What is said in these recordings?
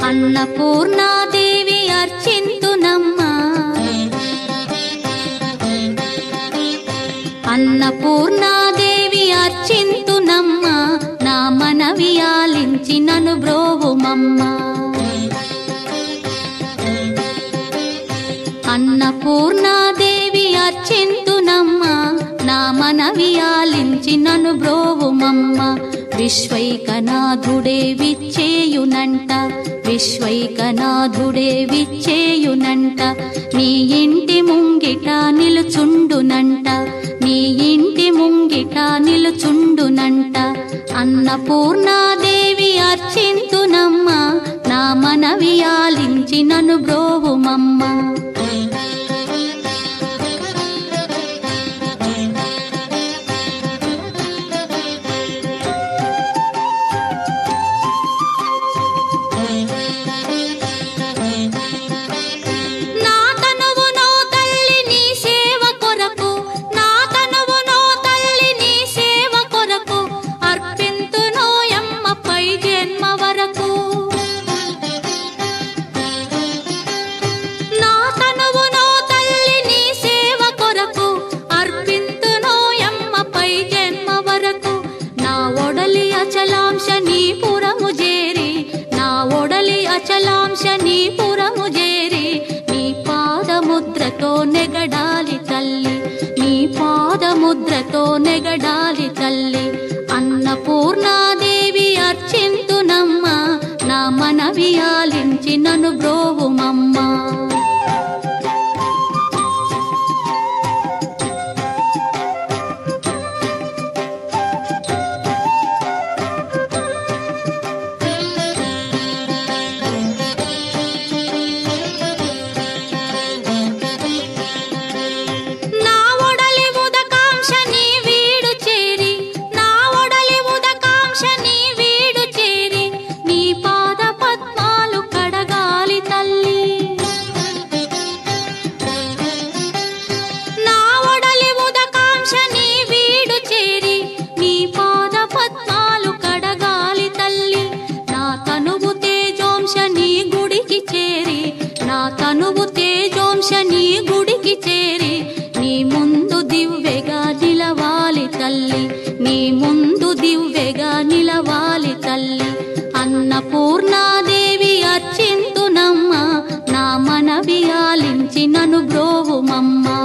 అన్నపూర్ణాదేవి అర్చింతునమ్మా, అన్నపూర్ణాదేవి అర్చింతునమ్మా, నా మనవి ఆలించి నన్ను బ్రోవుమమ్మా. అన్నపూర్ణాదేవి అర్చింతునమ్మా, నా మనవి ఆలించి నన్ను బ్రోవుమమ్మా. విశ్వైకనాథుడే విచ్చేయునంట, విశ్వైకనాథుడే విచ్చేయునంట, నీ ఇంటి ముంగిట నిలుచుండునంట, నీ ఇంటి ముంగిట నిలుచుండునంట. అన్నపూర్ణాదేవి అర్చింతునమ్మా, నా మనవి ఆలించి నన్ను బ్రోవుమమ్మా. అచలాంశనీపురము చేరి నీ పాదముద్రతో నెగడాలి తల్లి, నీ పాదముద్రతో నెగడాలి తల్లి. అన్నపూర్ణాదేవి అర్చింతునమ్మా, నా మనవి ఆలించి నన్ను బ్రోవుమమ్మా. తనువు తేజోంశని గుడికి చేరి నీ ముందు దివ్వెగా నిలవాలి తల్లి, నీ ముందు దివ్వెగా నిలవాలి తల్లి. అన్నపూర్ణాదేవి అర్చింతునమ్మా, నా మనవి ఆలించి నన్ను బ్రోవుమమ్మా.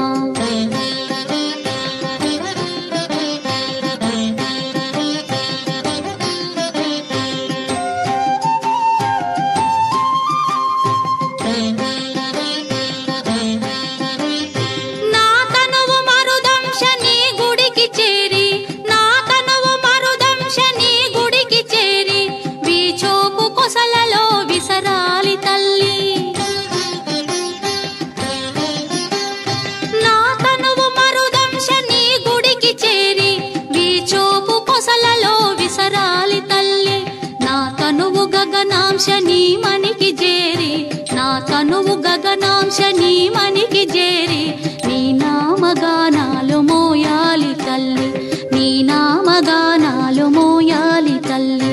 గగనాంశని మనికి చేరి, నా తనువు గగనాంశని మనికి చేరి నీ నామగానాలు మోయాలి తల్లి, నీ నామగానాలు మోయాలి తల్లి.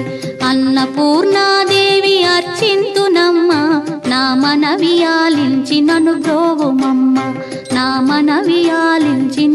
అన్నపూర్ణాదేవి అర్చింతునమ్మా, నా మనవి ఆలించి నన్ను బ్రోవుమమ్మా, నా మనవి ఆలించి